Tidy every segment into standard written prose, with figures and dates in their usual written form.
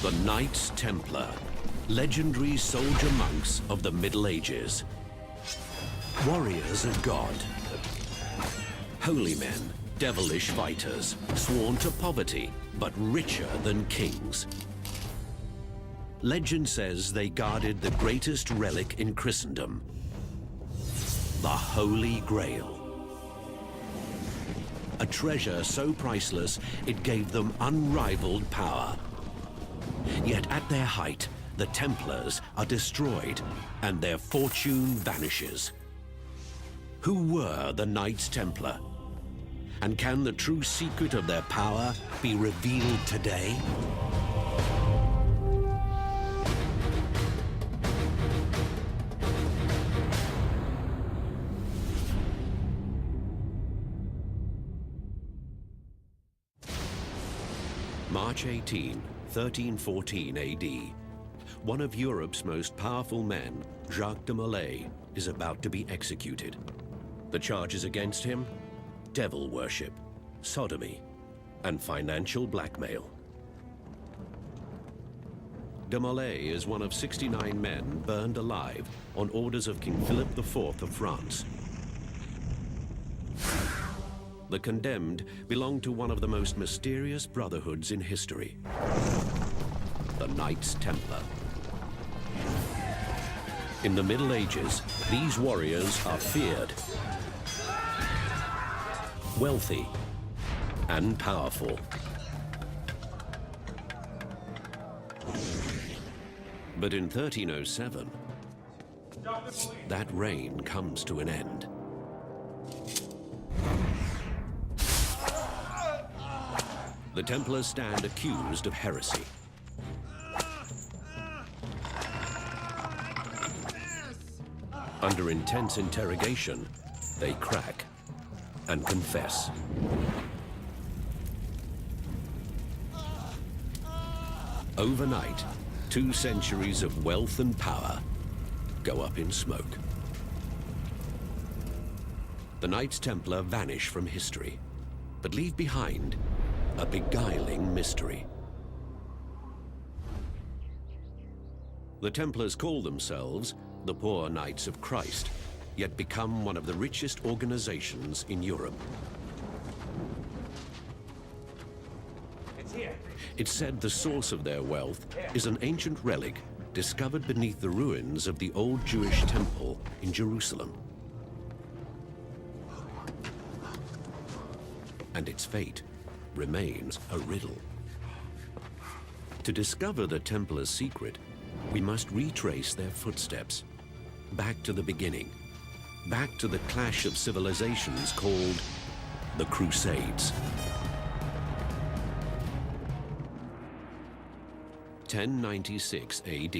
The Knights Templar, legendary soldier monks of the Middle Ages. Warriors of God. Holy men, devilish fighters, sworn to poverty, but richer than kings. Legend says they guarded the greatest relic in Christendom, the Holy Grail. A treasure so priceless, it gave them unrivaled power. Yet at their height, the Templars are destroyed and their fortune vanishes. Who were the Knights Templar? And can the true secret of their power be revealed today? March 18, 1314 AD. One of Europe's most powerful men, Jacques de Molay, is about to be executed. The charges against him? Devil worship, sodomy, and financial blackmail. De Molay is one of 69 men burned alive on orders of King Philip IV of France. The condemned belonged to one of the most mysterious brotherhoods in history, the Knights Templar. In the Middle Ages, these warriors are feared, wealthy, and powerful. But in 1307, that reign comes to an end. The Templars stand accused of heresy. Under intense interrogation, they crack and confess. Overnight, 2 centuries of wealth and power go up in smoke. The Knights Templar vanish from history, but leave behind a beguiling mystery. The Templars call themselves the Poor Knights of Christ, yet become one of the richest organizations in Europe. It's said the source of their wealth is an ancient relic discovered beneath the ruins of the old Jewish temple in Jerusalem. And its fate remains a riddle. To discover the Templars' secret, we must retrace their footsteps, back to the beginning, back to the clash of civilizations called the Crusades. 1096 AD,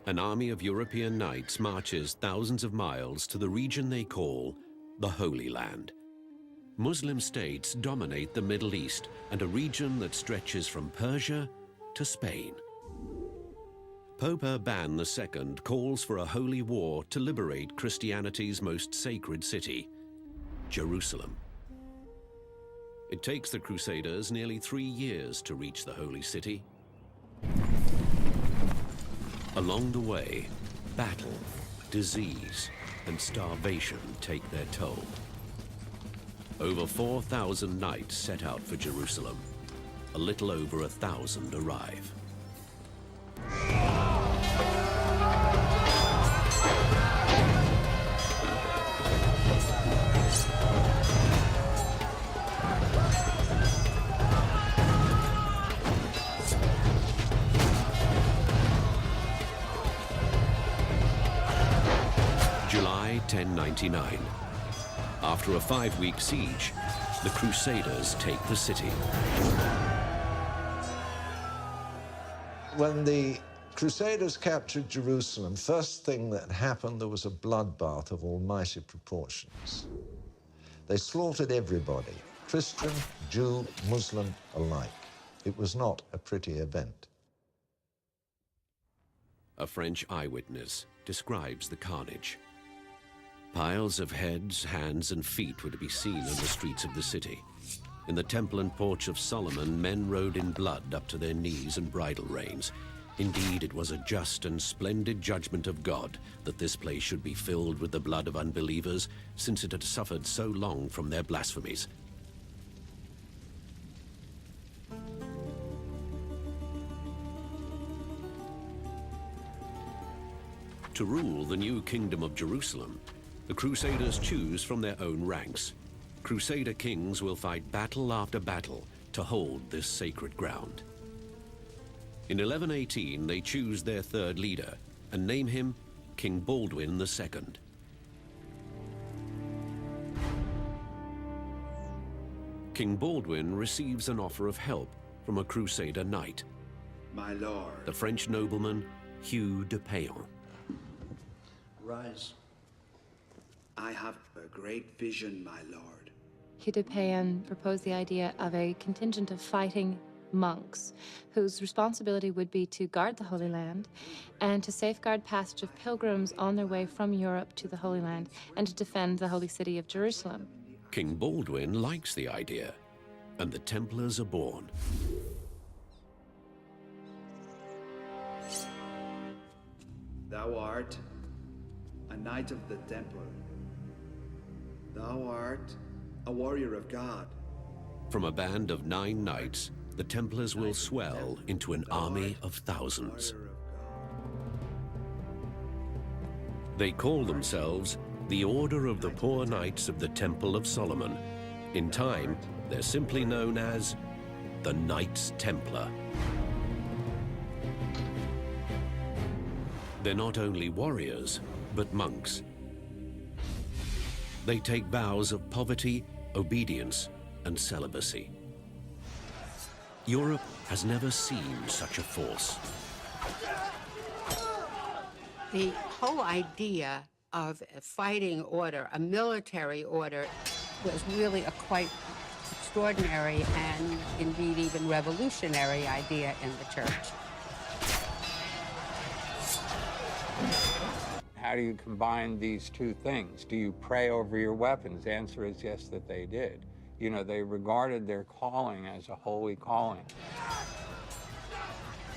an army of European knights marches thousands of miles to the region they call the Holy Land. Muslim states dominate the Middle East and a region that stretches from Persia to Spain. Pope Urban II calls for a holy war to liberate Christianity's most sacred city, Jerusalem. It takes the Crusaders nearly 3 years to reach the holy city. Along the way, battle, disease, and starvation take their toll. Over 4,000 knights set out for Jerusalem. A little over 1,000 arrive. July 1099. After a 5-week siege, the Crusaders take the city. When the Crusaders captured Jerusalem, first thing that happened, there was a bloodbath of almighty proportions. They slaughtered everybody, Christian, Jew, Muslim alike. It was not a pretty event. A French eyewitness describes the carnage. Piles of heads, hands, and feet were to be seen on the streets of the city. In the temple and porch of Solomon, men rode in blood up to their knees and bridle reins. Indeed, it was a just and splendid judgment of God that this place should be filled with the blood of unbelievers, since it had suffered so long from their blasphemies. To rule the new kingdom of Jerusalem, the Crusaders choose from their own ranks. Crusader kings will fight battle after battle to hold this sacred ground. In 1118, they choose their third leader and name him King Baldwin II. King Baldwin receives an offer of help from a Crusader knight, My lord. the French nobleman Hugh de Payon. Rise. I have a great vision, my lord. Hugh de Payon proposed the idea of a contingent of fighting monks whose responsibility would be to guard the Holy Land and to safeguard passage of pilgrims on their way from Europe to the Holy Land and to defend the holy city of Jerusalem. King Baldwin likes the idea, and the Templars are born. Thou art a knight of the Templar. Thou art a warrior of God. From a band of 9 knights, the Templars will swell into an army of thousands. They call themselves the Order of the Poor Knights of the Temple of Solomon. In time, they're simply known as the Knights Templar. They're not only warriors, but monks. They take vows of poverty, obedience, and celibacy. Europe has never seen such a force. The whole idea of a fighting order, a military order, was really a quite extraordinary and indeed even revolutionary idea in the church. How do you combine these two things? Do you pray over your weapons? The answer is yes, that they did. You know, they regarded their calling as a holy calling.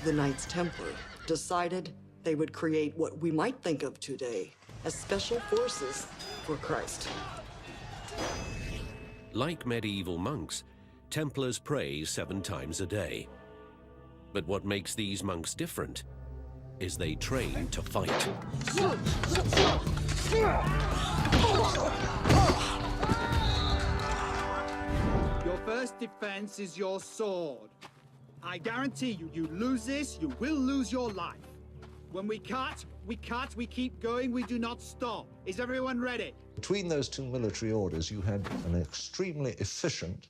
The Knights Templar decided they would create what we might think of today as special forces for Christ. Like medieval monks, Templars pray 7 times a day. But what makes these monks different is they train to fight. Your first defense is your sword. I guarantee you, you lose this, you will lose your life. When we cut, we keep going, we do not stop. Is everyone ready? Between those two military orders, you had an extremely efficient,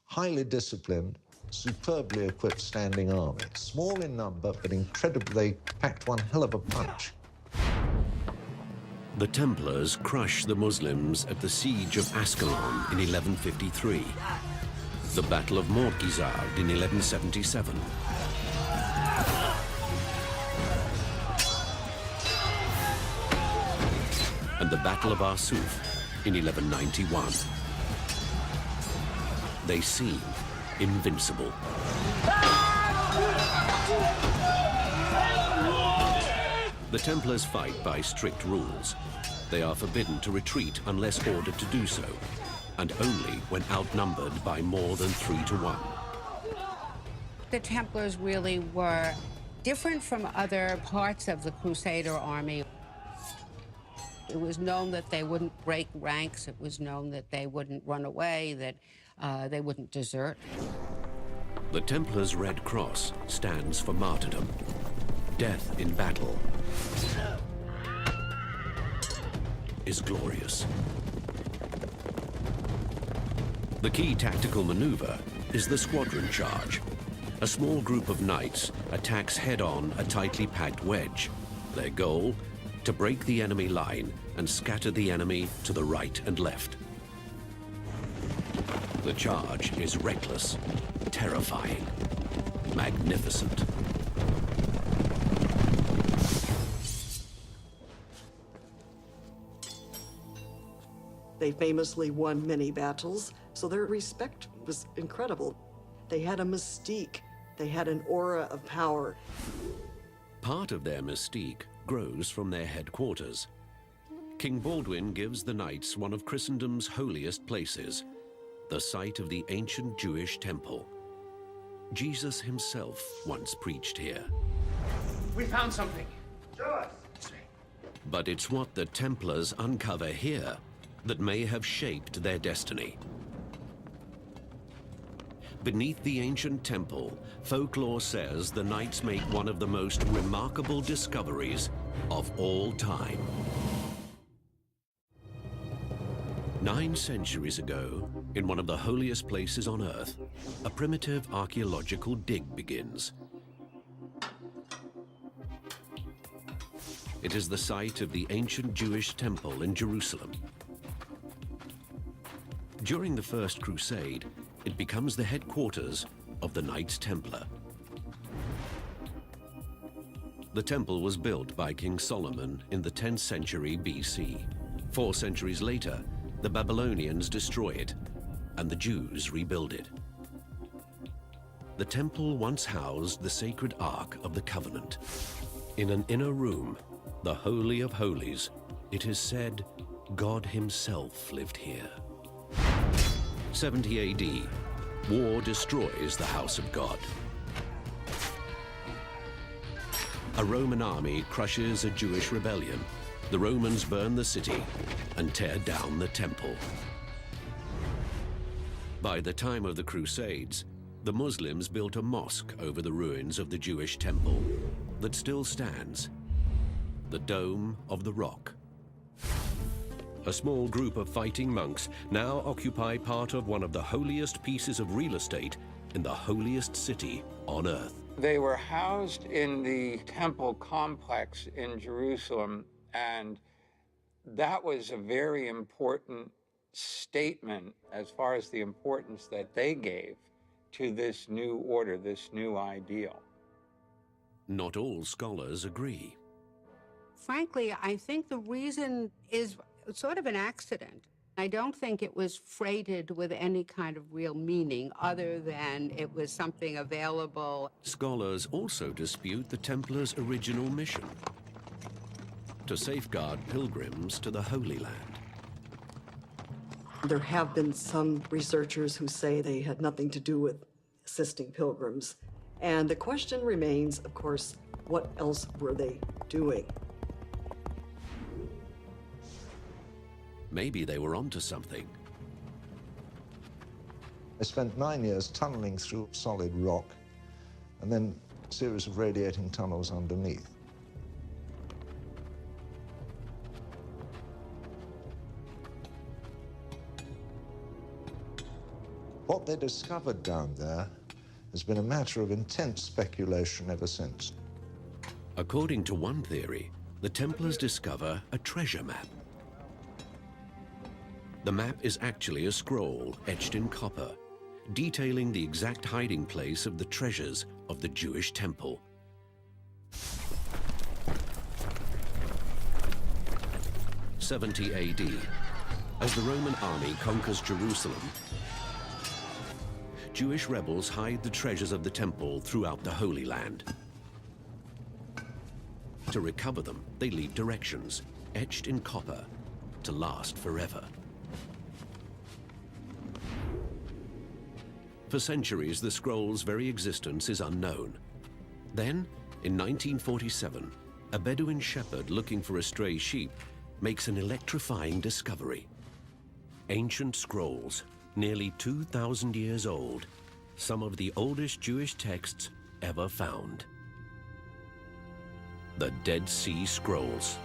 highly disciplined, superbly equipped standing army. Small in number, but incredibly, they packed one hell of a punch. The Templars crush the Muslims at the siege of Ascalon in 1153, the Battle of Mortgizard in 1177, and the Battle of Arsuf in 1191. They seem invincible. The Templars fight by strict rules. They are forbidden to retreat unless ordered to do so, and only when outnumbered by more than 3 to 1. The Templars really were different from other parts of the Crusader army. It was known that they wouldn't break ranks. It was known that they wouldn't run away, that they wouldn't desert. The Templars' Red Cross stands for martyrdom, death in battle is glorious. The key tactical maneuver is the squadron charge. A small group of knights attacks head-on a tightly packed wedge. Their goal? To break the enemy line and scatter the enemy to the right and left. The charge is reckless, terrifying, magnificent. They famously won many battles, So their respect was incredible. They had a mystique. They had an aura of power. Part of their mystique grows from their headquarters. King Baldwin gives the Knights one of Christendom's holiest places, the site of the ancient Jewish temple. Jesus himself once preached here. We found something. Show us. But it's what the Templars uncover here that may have shaped their destiny. Beneath the ancient temple, folklore says the Knights make one of the most remarkable discoveries of all time. 9 centuries ago, in one of the holiest places on Earth, a primitive archaeological dig begins. It is the site of the ancient Jewish temple in Jerusalem. During the First Crusade, it becomes the headquarters of the Knights Templar. The temple was built by King Solomon in the 10th century BC. 4 centuries later, the Babylonians destroy it, and the Jews rebuild it. The temple once housed the sacred Ark of the Covenant. In an inner room, the Holy of Holies, it is said God himself lived here. 70 AD, war destroys the house of God. A Roman army crushes a Jewish rebellion. The Romans burn the city and tear down the temple. By the time of the Crusades, the Muslims built a mosque over the ruins of the Jewish temple that still stands, the Dome of the Rock. A small group of fighting monks now occupy part of one of the holiest pieces of real estate in the holiest city on earth. They were housed in the temple complex in Jerusalem, and that was a very important statement as far as the importance that they gave to this new order, this new ideal. Not all scholars agree. Frankly, I think the reason is sort of an accident. I don't think it was freighted with any kind of real meaning other than it was something available. Scholars also dispute the Templars' original mission: to safeguard pilgrims to the Holy Land. There have been some researchers who say they had nothing to do with assisting pilgrims. And the question remains, of course, what else were they doing? Maybe they were onto something. I spent 9 years tunneling through solid rock and then a series of radiating tunnels underneath. What they discovered down there has been a matter of intense speculation ever since. According to one theory, the Templars discover a treasure map. The map is actually a scroll etched in copper, detailing the exact hiding place of the treasures of the Jewish temple. '70 AD, as the Roman army conquers Jerusalem, Jewish rebels hide the treasures of the temple throughout the Holy Land. To recover them, they leave directions, etched in copper, to last forever. For centuries, the scroll's very existence is unknown. Then, in 1947, a Bedouin shepherd looking for a stray sheep makes an electrifying discovery. Ancient scrolls, nearly 2,000 years old, some of the oldest Jewish texts ever found. The Dead Sea Scrolls.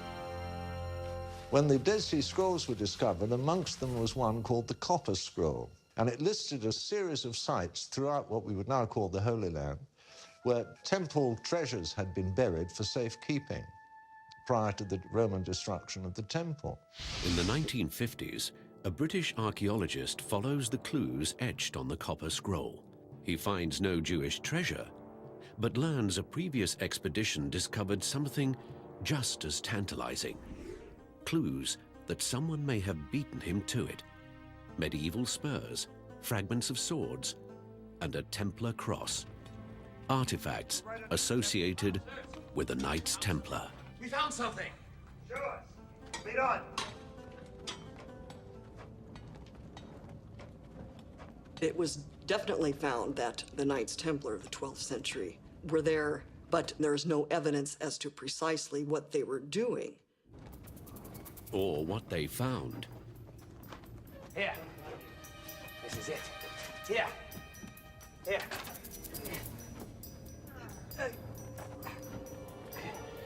When the Dead Sea Scrolls were discovered, amongst them was one called the Copper Scroll. And it listed a series of sites throughout what we would now call the Holy Land, where temple treasures had been buried for safekeeping prior to the Roman destruction of the temple. In the 1950s, a British archaeologist follows the clues etched on the Copper Scroll. He finds no Jewish treasure, but learns a previous expedition discovered something just as tantalizing. Clues that someone may have beaten him to it. Medieval spurs, fragments of swords, and a Templar cross, artifacts associated with the Knights Templar. We found something! Show us. Lead on. It was definitely found that the Knights Templar of the 12th century were there, but there's no evidence as to precisely what they were doing. Or what they found. Here. This is it. Here. Here.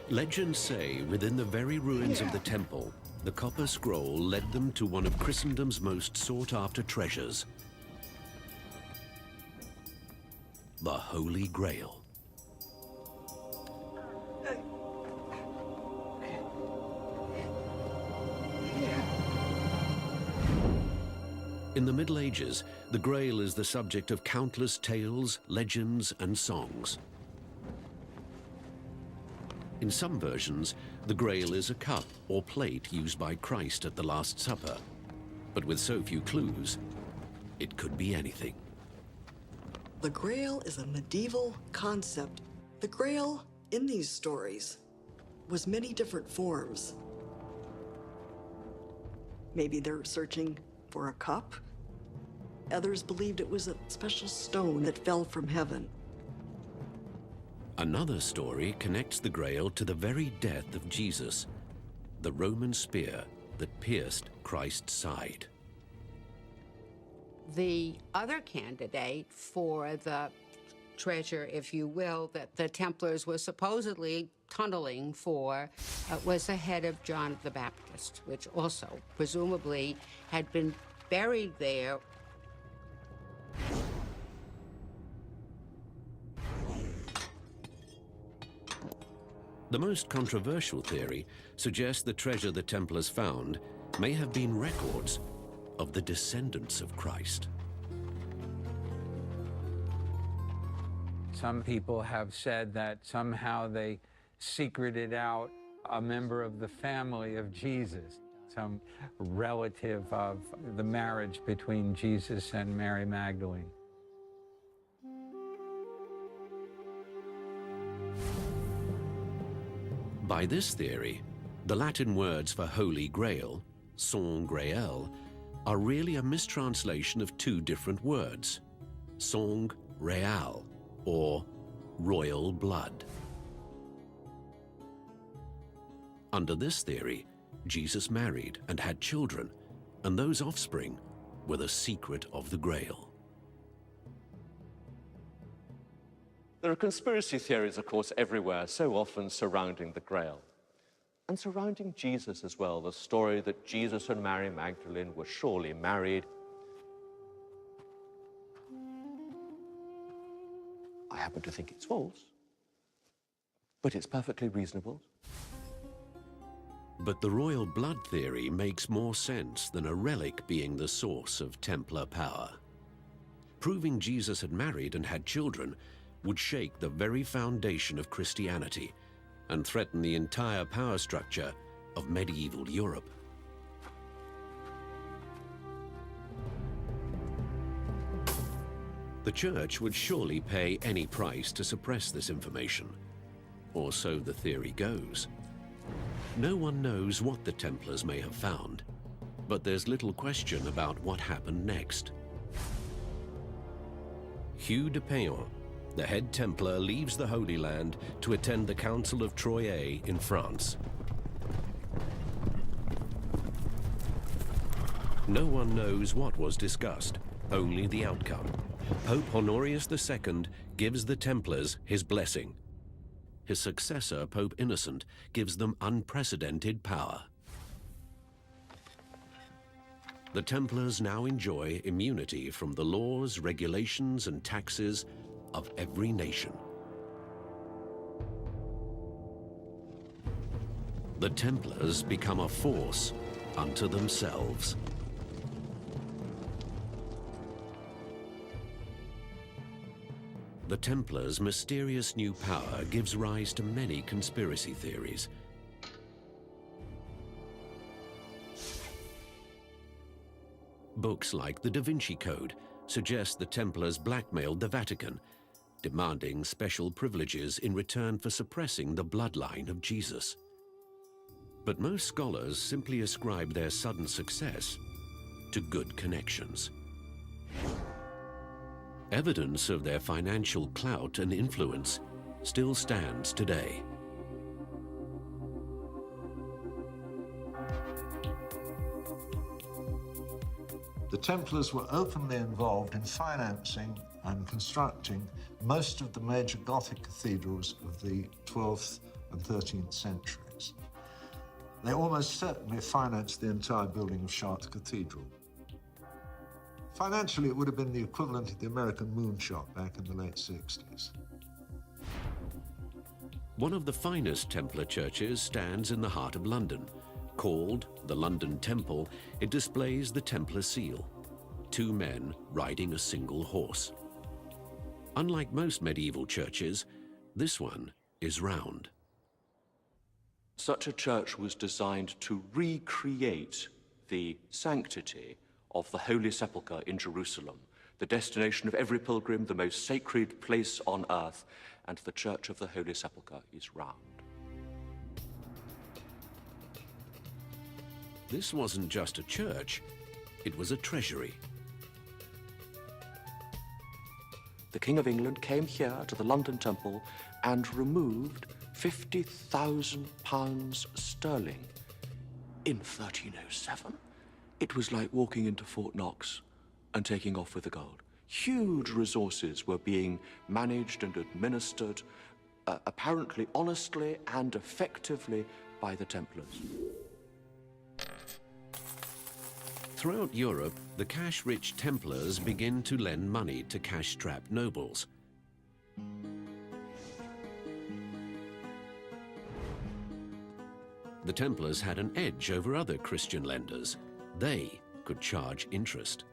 Legends say within the very ruins of the temple, the copper scroll led them to one of Christendom's most sought-after treasures, the Holy Grail. In the Middle Ages, the Grail is the subject of countless tales, legends, and songs. In some versions, the Grail is a cup or plate used by Christ at the Last Supper. But with so few clues, it could be anything. The Grail is a medieval concept. The Grail, in these stories, was many different forms. Maybe they're searching for a cup. Others believed it was a special stone that fell from heaven. Another story connects the Grail to the very death of Jesus, the Roman spear that pierced Christ's side. The other candidate for the treasure, if you will, that the Templars were supposedly tunneling for was the head of John the Baptist, which also presumably had been buried there. The most controversial theory suggests the treasure the Templars found may have been records of the descendants of Christ. Some people have said that somehow they secreted out a member of the family of Jesus, some relative of the marriage between Jesus and Mary Magdalene. By this theory, the Latin words for Holy Grail, Sang Grael, are really a mistranslation of two different words, Sang Real, or royal blood. Under this theory, Jesus married and had children, and those offspring were the secret of the Grail. There are conspiracy theories, of course, everywhere, so often surrounding the Grail. And surrounding Jesus as well, the story that Jesus and Mary Magdalene were surely married. I happen to think it's false, but it's perfectly reasonable. But the royal blood theory makes more sense than a relic being the source of Templar power. Proving Jesus had married and had children would shake the very foundation of Christianity and threaten the entire power structure of medieval Europe. The Church would surely pay any price to suppress this information, or so the theory goes. No one knows what the Templars may have found, but there's little question about what happened next. Hugh de Payon, the head Templar, leaves the Holy Land to attend the Council of Troyes in France. No one knows what was discussed, only the outcome. Pope Honorius II gives the Templars his blessing. His successor, Pope Innocent, gives them unprecedented power. The Templars now enjoy immunity from the laws, regulations, and taxes of every nation. The Templars become a force unto themselves. The Templars' mysterious new power gives rise to many conspiracy theories. Books like the Da Vinci Code suggests the Templars blackmailed the Vatican, demanding special privileges in return for suppressing the bloodline of Jesus. But most scholars simply ascribe their sudden success to good connections. Evidence of their financial clout and influence still stands today. The Templars were openly involved in financing and constructing most of the major Gothic cathedrals of the 12th and 13th centuries. They almost certainly financed the entire building of Chartres Cathedral. Financially, it would have been the equivalent of the American moonshot back in the late 60s. One of the finest Templar churches stands in the heart of London. Called the London Temple, it displays the Templar seal, 2 men riding a single horse. Unlike most medieval churches, this one is round. Such a church was designed to recreate the sanctity of the Holy Sepulchre in Jerusalem, the destination of every pilgrim, the most sacred place on earth, and the Church of the Holy Sepulchre is round. This wasn't just a church, it was a treasury. The King of England came here to the London Temple and removed £50,000 sterling in 1307. It was like walking into Fort Knox and taking off with the gold. Huge resources were being managed and administered, apparently honestly and effectively, by the Templars. Throughout Europe, the cash-rich Templars begin to lend money to cash-strapped nobles. The Templars had an edge over other Christian lenders. They could charge interest.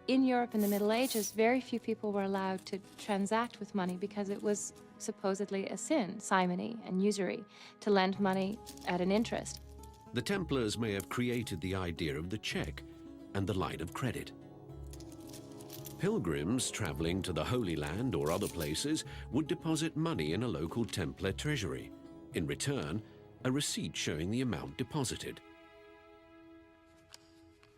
In Europe in the Middle Ages, very few people were allowed to transact with money because it was supposedly a sin, simony and usury, to lend money at an interest. The Templars may have created the idea of the check and the line of credit. Pilgrims traveling to the Holy Land or other places would deposit money in a local Templar treasury. In return, a receipt showing the amount deposited.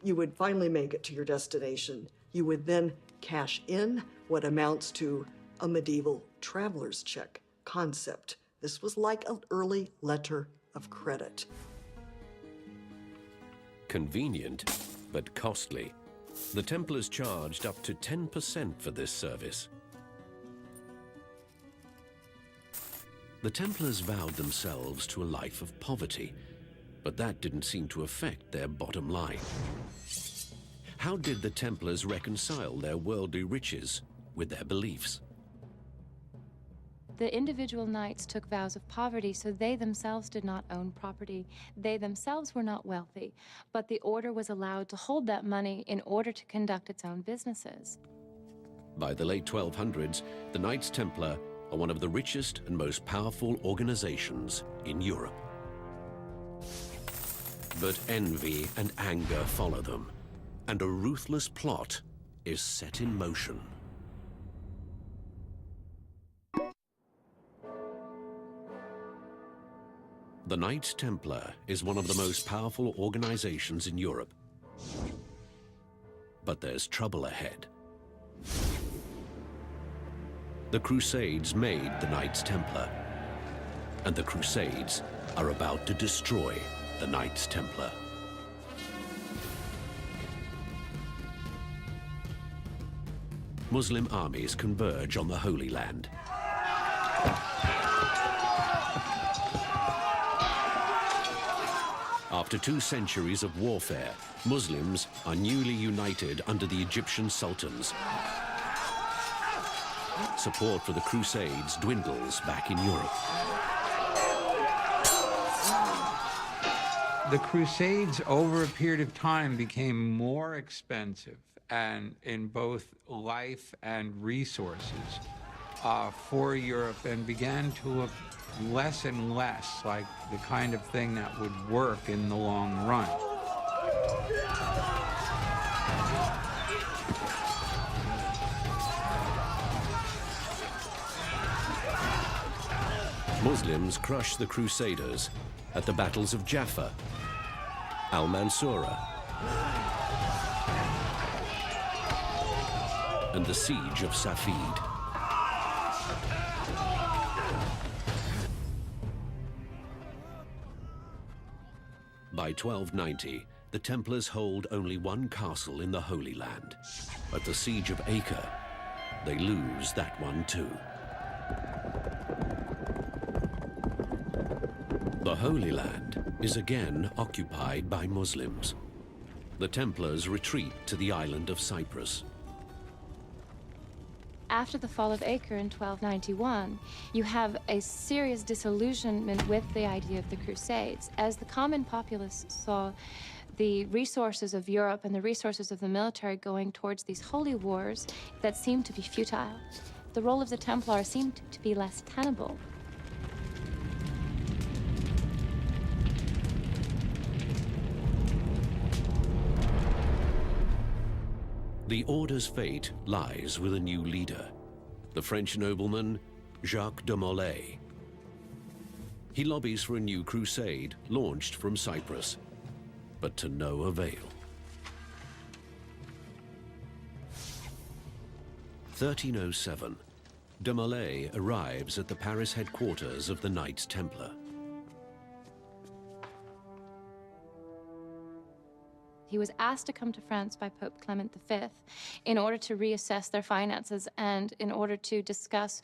You would finally make it to your destination. You would then cash in what amounts to a medieval traveler's check concept. This was like an early letter of credit. Convenient, but costly. The Templars charged up to 10% for this service. The Templars vowed themselves to a life of poverty, but that didn't seem to affect their bottom line. How did the Templars reconcile their worldly riches with their beliefs? The individual knights took vows of poverty, so they themselves did not own property. They themselves were not wealthy, but the order was allowed to hold that money in order to conduct its own businesses. By the late 1200s, the Knights Templar are one of the richest and most powerful organizations in Europe. But envy and anger follow them, and a ruthless plot is set in motion. The Knights Templar is one of the most powerful organizations in Europe. But there's trouble ahead. The Crusades made the Knights Templar, and the Crusades are about to destroy the Knights Templar. Muslim armies converge on the Holy Land. After 2 centuries of warfare, Muslims are newly united under the Egyptian sultans. Support for the Crusades dwindles back in Europe. The Crusades, over a period of time, became more expensive and in both life and resources for Europe, and began to look less and less like the kind of thing that would work in the long run. Muslims crushed the Crusaders at the battles of Jaffa, Al-Mansura, and the siege of Safed. By 1290, the Templars hold only one castle in the Holy Land. At the siege of Acre, they lose that one too. The Holy Land is again occupied by Muslims. The Templars retreat to the island of Cyprus. After the fall of Acre in 1291, you have a serious disillusionment with the idea of the Crusades, as the common populace saw the resources of Europe and the resources of the military going towards these holy wars that seemed to be futile. The role of the Templar seemed to be less tenable. The Order's fate lies with a new leader, the French nobleman Jacques de Molay. He lobbies for a new crusade launched from Cyprus, but to no avail. 1307, de Molay arrives at the Paris headquarters of the Knights Templar. He was asked to come to France by Pope Clement V in order to reassess their finances and in order to discuss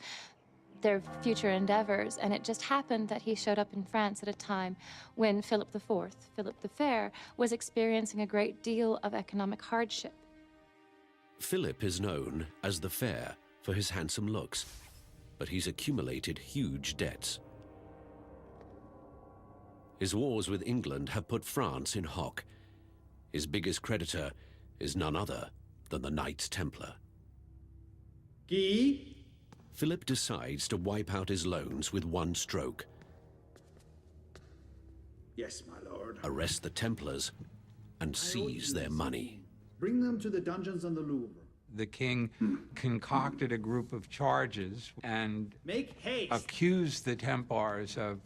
their future endeavors. And it just happened that he showed up in France at a time when Philip IV, Philip the Fair, was experiencing a great deal of economic hardship. Philip is known as the Fair for his handsome looks, but he's accumulated huge debts. His wars with England have put France in hock. His biggest creditor is none other than the Knights Templar. Guy? Philip decides to wipe out his loans with one stroke. Yes, my lord. Arrest the Templars and seize their money. Bring them to the dungeons on the Louvre. The king concocted a group of charges and Make haste. accused the Templars of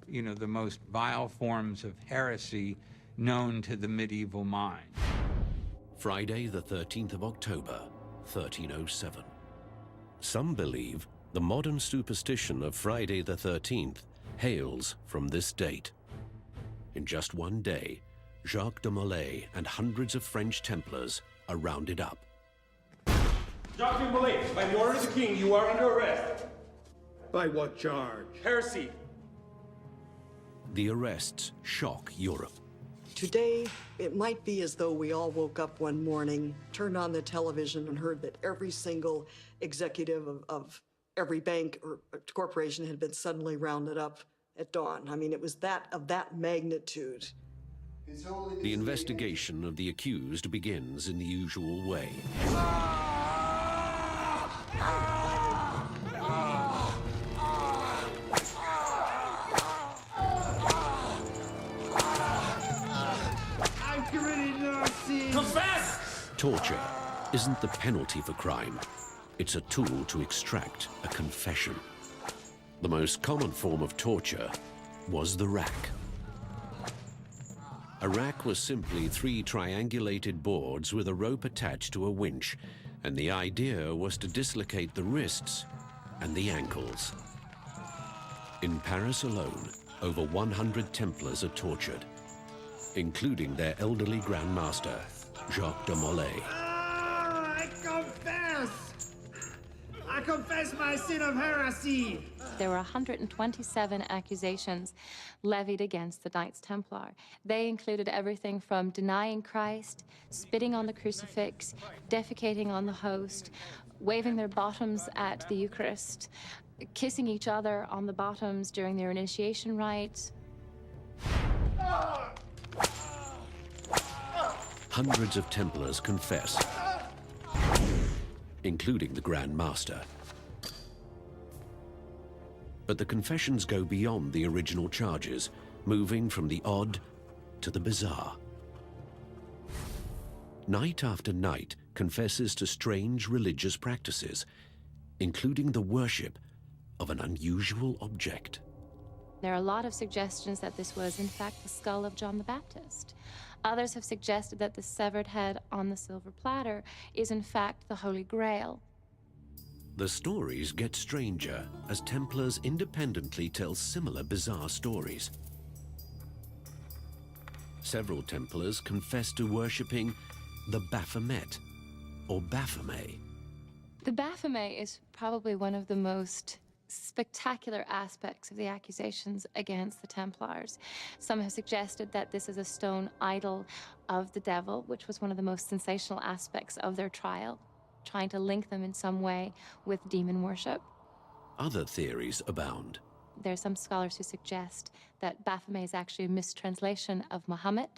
the most vile forms of heresy known to the medieval mind. Friday, the 13th of October, 1307. Some believe the modern superstition of Friday the 13th hails from this date. In just one day, Jacques de Molay and hundreds of French Templars are rounded up. Jacques de Molay, by the order of the king, you are under arrest. By what charge? Heresy. The arrests shock Europe. Today, it might be as though we all woke up one morning, turned on the television, and heard that every single executive of every bank or corporation had been suddenly rounded up at dawn. I mean, it was of that magnitude. The investigation of the accused begins in the usual way. Confess! Torture isn't the penalty for crime. It's a tool to extract a confession. The most common form of torture was the rack. A rack was simply 3 triangulated boards with a rope attached to a winch, and the idea was to dislocate the wrists and the ankles. In Paris alone, over 100 Templars are tortured, including their elderly Grand Master, Jacques de Molay. I confess! I confess my sin of heresy! There were 127 accusations levied against the Knights Templar. They included everything from denying Christ, spitting on the crucifix, defecating on the host, waving their bottoms at the Eucharist, kissing each other on the bottoms during their initiation rites. Hundreds of Templars confess, including the Grand Master. But the confessions go beyond the original charges, moving from the odd to the bizarre. Knight after knight confesses to strange religious practices, including the worship of an unusual object. There are a lot of suggestions that this was, in fact, the skull of John the Baptist. Others have suggested that the severed head on the silver platter is, in fact, the Holy Grail. The stories get stranger as Templars independently tell similar bizarre stories. Several Templars confess to worshipping the Baphomet, or Baphomet. The Baphomet is probably one of the most spectacular aspects of the accusations against the Templars. Some have suggested that this is a stone idol of the devil, which was one of the most sensational aspects of their trial, trying to link them in some way with demon worship. Other theories abound. There are some scholars who suggest that Baphomet is actually a mistranslation of Muhammad,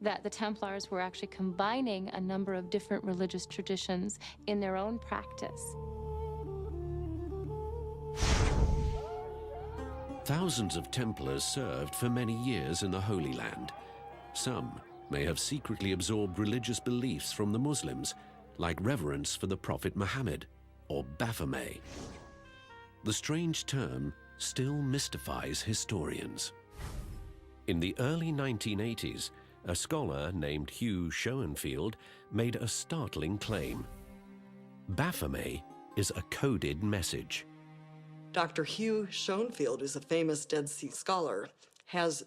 that the Templars were actually combining a number of different religious traditions in their own practice. Thousands of Templars served for many years in the Holy Land. Some may have secretly absorbed religious beliefs from the Muslims, like reverence for the Prophet Muhammad, or Baphomet. The strange term still mystifies historians. In the early 1980s, a scholar named Hugh Schoenfield made a startling claim. Baphomet is a coded message. Dr. Hugh Schoenfield is a famous Dead Sea scholar, has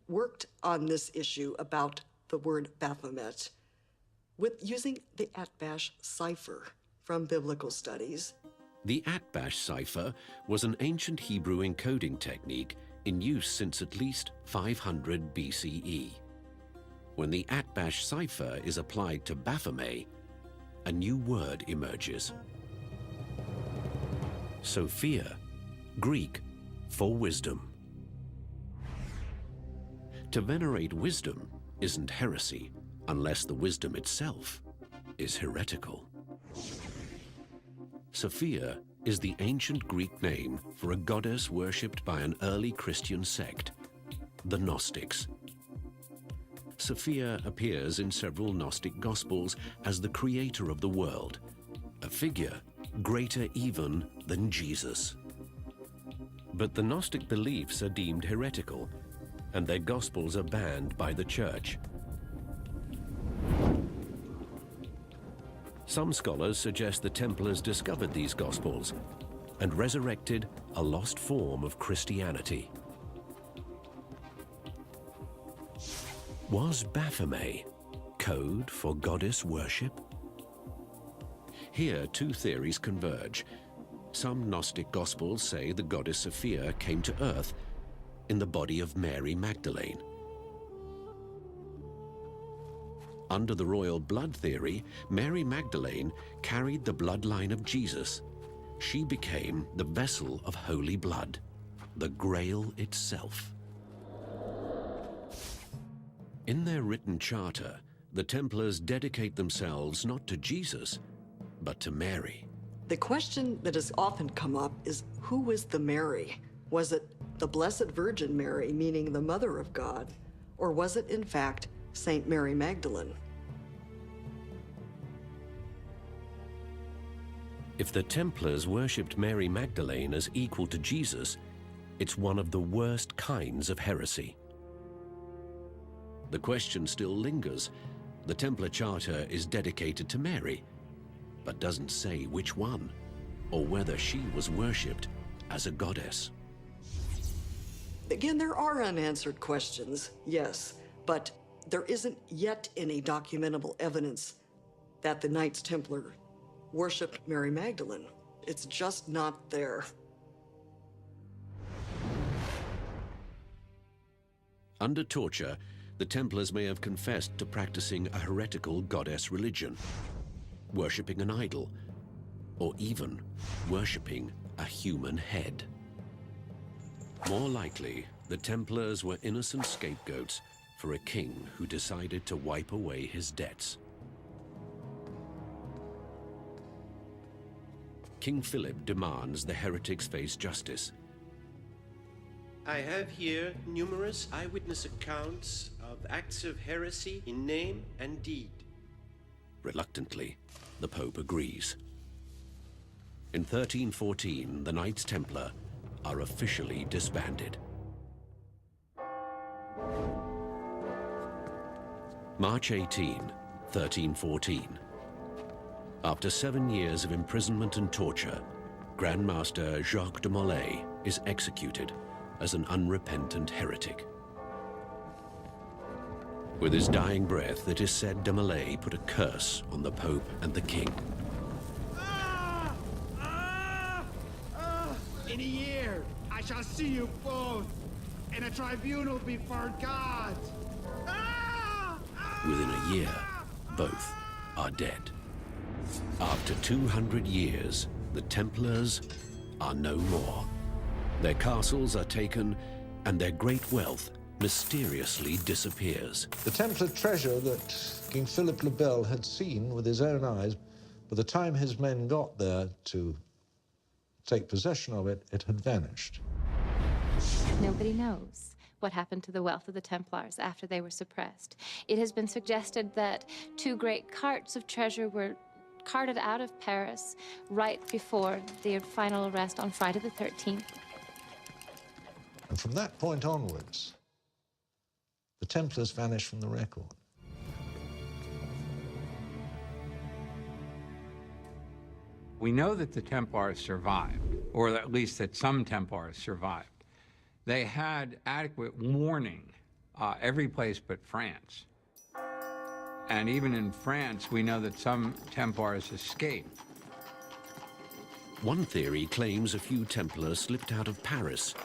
worked on this issue about the word Baphomet with using the Atbash cipher from biblical studies. The Atbash cipher was an ancient Hebrew encoding technique in use since at least 500 BCE. When the Atbash cipher is applied to Baphomet, a new word emerges. Sophia, Greek for wisdom. To venerate wisdom isn't heresy unless the wisdom itself is heretical. Sophia is the ancient Greek name for a goddess worshipped by an early Christian sect, the Gnostics. Sophia appears in several Gnostic Gospels as the creator of the world, a figure greater even than Jesus. But the Gnostic beliefs are deemed heretical, and their Gospels are banned by the Church. Some scholars suggest the Templars discovered these Gospels and resurrected a lost form of Christianity. Was Baphomet code for goddess worship? Here, two theories converge. Some Gnostic Gospels say the goddess Sophia came to earth in the body of Mary Magdalene. Under the royal blood theory, Mary Magdalene carried the bloodline of Jesus. She became the vessel of holy blood, the Grail itself. In their written charter, the Templars dedicate themselves not to Jesus, but to Mary. The question that has often come up is, who was the Mary? Was it the Blessed Virgin Mary, meaning the Mother of God, or was it, in fact, Saint Mary Magdalene? If the Templars worshipped Mary Magdalene as equal to Jesus, it's one of the worst kinds of heresy. The question still lingers. The Templar Charter is dedicated to Mary, but doesn't say which one, or whether she was worshipped as a goddess. Again, there are unanswered questions, yes, but there isn't yet any documentable evidence that the Knights Templar worshipped Mary Magdalene. It's just not there. Under torture, the Templars may have confessed to practicing a heretical goddess religion, worshipping an idol, or even worshipping a human head. More likely, the Templars were innocent scapegoats for a king who decided to wipe away his debts. King Philip demands the heretics face justice. I have here numerous eyewitness accounts of acts of heresy in name and deed. Reluctantly, the Pope agrees. In 1314, the Knights Templar are officially disbanded. March 18, 1314. After 7 years of imprisonment and torture, Grand Master Jacques de Molay is executed as an unrepentant heretic. With his dying breath, it is said de Molay put a curse on the Pope and the King. In a year, I shall see you both in a tribunal before God. Within a year, both are dead. After 200 years, the Templars are no more. Their castles are taken, and their great wealth mysteriously disappears. The Templar treasure that King Philip le Bel had seen with his own eyes, by the time his men got there to take possession of it, it had vanished. Nobody knows what happened to the wealth of the Templars after they were suppressed. It has been suggested that 2 great carts of treasure were carted out of Paris right before the final arrest on Friday the 13th. And from that point onwards, the Templars vanished from the record. We know that the Templars survived, or at least that some Templars survived. They had adequate warning every place but France. And even in France, we know that some Templars escaped. One theory claims a few Templars slipped out of Paris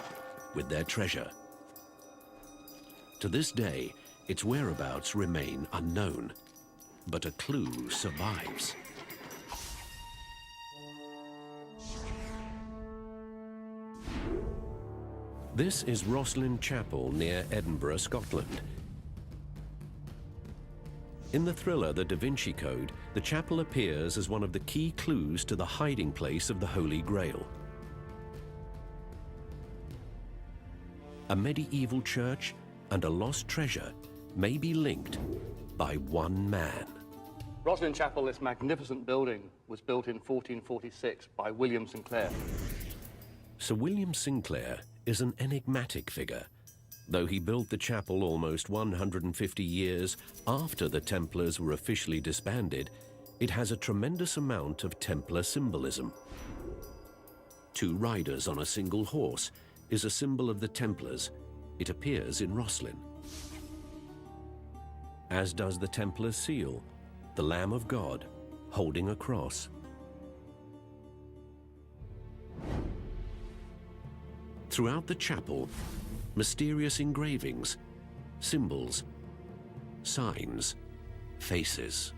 with their treasure. To this day, its whereabouts remain unknown, but a clue survives. This is Rosslyn Chapel near Edinburgh, Scotland. In the thriller The Da Vinci Code, the chapel appears as one of the key clues to the hiding place of the Holy Grail. A medieval church and a lost treasure may be linked by one man. Rosslyn Chapel, this magnificent building, was built in 1446 by William Sinclair. Sir William Sinclair is an enigmatic figure. Though he built the chapel almost 150 years after the Templars were officially disbanded, it has a tremendous amount of Templar symbolism. 2 riders on a single horse is a symbol of the Templars. It appears in Rosslyn. As does the Templar seal, the Lamb of God holding a cross. Throughout the chapel, mysterious engravings, symbols, signs, faces.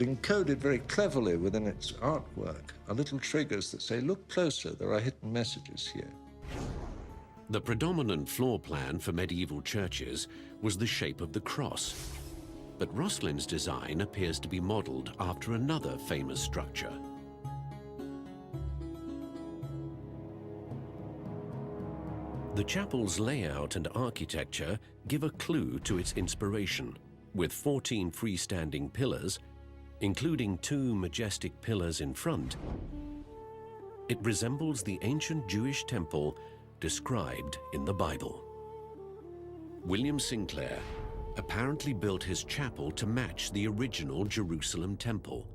Encoded very cleverly within its artwork are little triggers that say, look closer, there are hidden messages here. The predominant floor plan for medieval churches was the shape of the cross, but Rosslyn's design appears to be modeled after another famous structure. The chapel's layout and architecture give a clue to its inspiration, with 14 freestanding pillars, including 2 majestic pillars in front. It resembles the ancient Jewish temple described in the Bible. William Sinclair apparently built his chapel to match the original Jerusalem temple.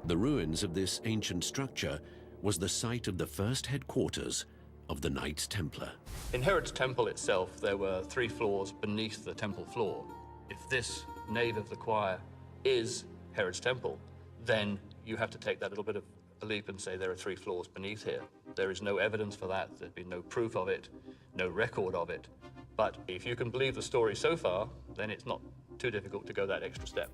The ruins of this ancient structure was the site of the first headquarters of the Knights Templar. In Herod's temple itself, there were 3 floors beneath the temple floor. If this nave of the choir is Herod's temple, then you have to take that little bit of a leap and say there are 3 floors beneath here. There is no evidence for that. There's been no proof of it, no record of it. But if you can believe the story so far, then it's not too difficult to go that extra step.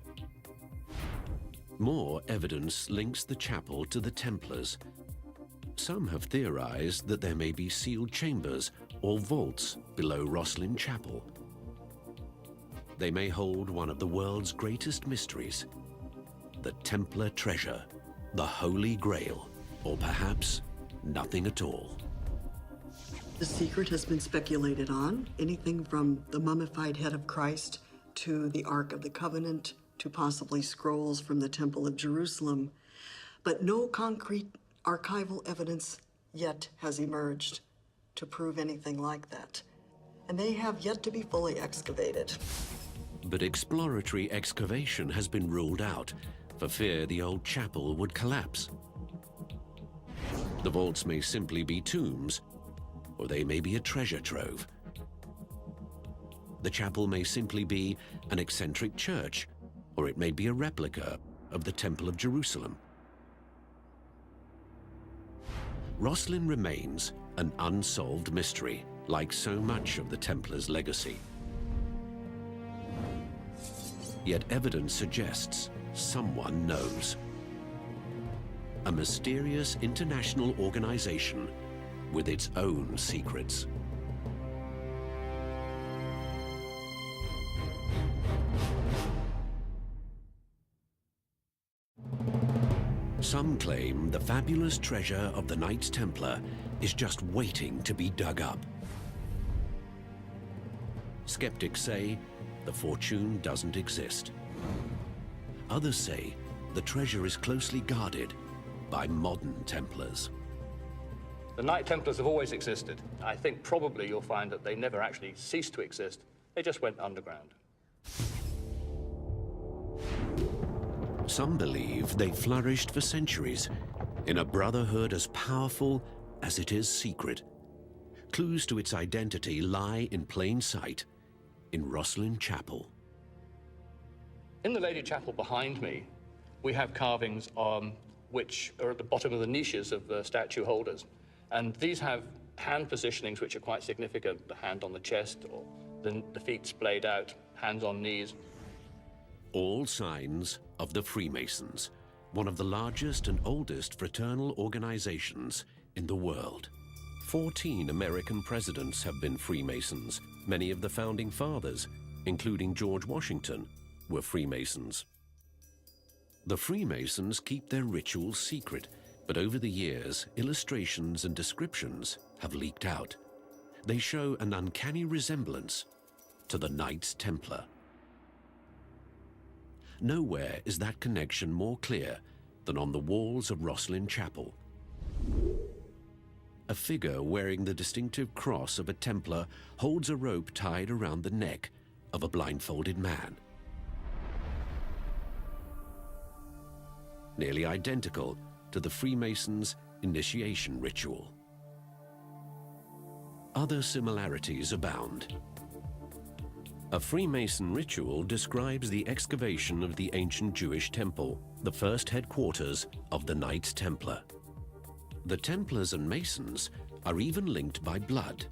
More evidence links the chapel to the Templars. Some have theorized that there may be sealed chambers or vaults below Rosslyn Chapel. They may hold one of the world's greatest mysteries, the Templar treasure, the Holy Grail, or perhaps nothing at all. The secret has been speculated on, anything from the mummified head of Christ to the Ark of the Covenant to possibly scrolls from the Temple of Jerusalem, but no concrete archival evidence yet has emerged to prove anything like that. and they have yet to be fully excavated. But exploratory excavation has been ruled out for fear the old chapel would collapse. The vaults may simply be tombs, or they may be a treasure trove. The chapel may simply be an eccentric church, or it may be a replica of the Temple of Jerusalem. Rosslyn remains an unsolved mystery, like so much of the Templars' legacy. Yet evidence suggests someone knows. A mysterious international organization with its own secrets. Some claim the fabulous treasure of the Knights Templar is just waiting to be dug up. Skeptics say the fortune doesn't exist. Others say the treasure is closely guarded by modern Templars. The Knight Templars have always existed. I think probably you'll find that they never actually ceased to exist. They just went underground. Some believe they flourished for centuries in a brotherhood as powerful as it is secret. Clues to its identity lie in plain sight in Rosslyn Chapel. In the Lady Chapel behind me, we have carvings which are at the bottom of the niches of the statue holders. And these have hand positionings which are quite significant. The hand on the chest, or the feet splayed out, hands on knees. All signs of the Freemasons, one of the largest and oldest fraternal organizations in the world. 14 American presidents have been Freemasons. Many of the founding fathers, including George Washington, were Freemasons. The Freemasons keep their rituals secret, but over the years, illustrations and descriptions have leaked out. They show an uncanny resemblance to the Knights Templar. Nowhere is that connection more clear than on the walls of Rosslyn Chapel. A figure wearing the distinctive cross of a Templar holds a rope tied around the neck of a blindfolded man. Nearly identical to the Freemasons' initiation ritual. Other similarities abound. A Freemason ritual describes the excavation of the ancient Jewish temple, the first headquarters of the Knights Templar. The Templars and Masons are even linked by blood.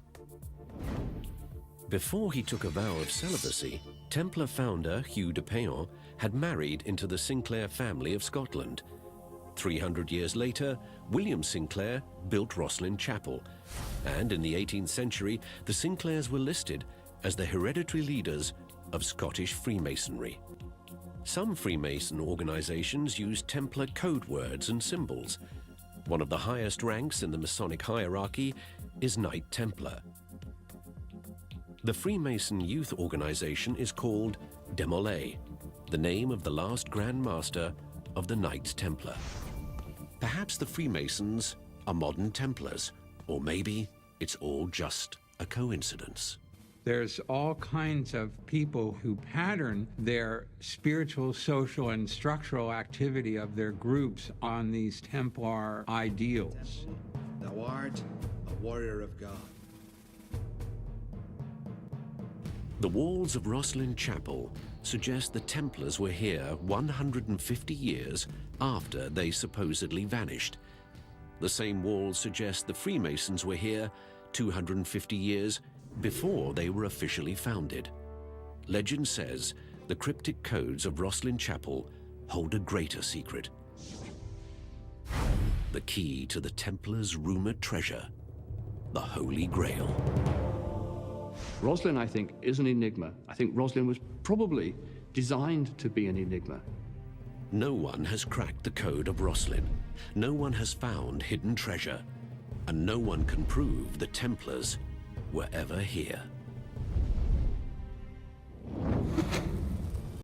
Before he took a vow of celibacy, Templar founder Hugh de Payon had married into the Sinclair family of Scotland. 300 years later, William Sinclair built Rosslyn Chapel, and in the 18th century, the Sinclairs were listed as the hereditary leaders of Scottish Freemasonry. Some Freemason organizations use Templar code words and symbols. One of the highest ranks in the Masonic hierarchy is Knight Templar. The Freemason youth organization is called Demolay, the name of the last Grand Master of the Knights Templar. Perhaps the Freemasons are modern Templars, or maybe it's all just a coincidence. There's all kinds of people who pattern their spiritual, social, and structural activity of their groups on these Templar ideals. Thou art a warrior of God. The walls of Rosslyn Chapel suggest the Templars were here 150 years after they supposedly vanished. The same walls suggest the Freemasons were here 250 years before they were officially founded. Legend says the cryptic codes of Rosslyn Chapel hold a greater secret. The key to the Templars' rumored treasure, the Holy Grail. Rosslyn, I think, is an enigma. I think Rosslyn was probably designed to be an enigma. No one has cracked the code of Rosslyn. No one has found hidden treasure. And no one can prove the Templars were ever here.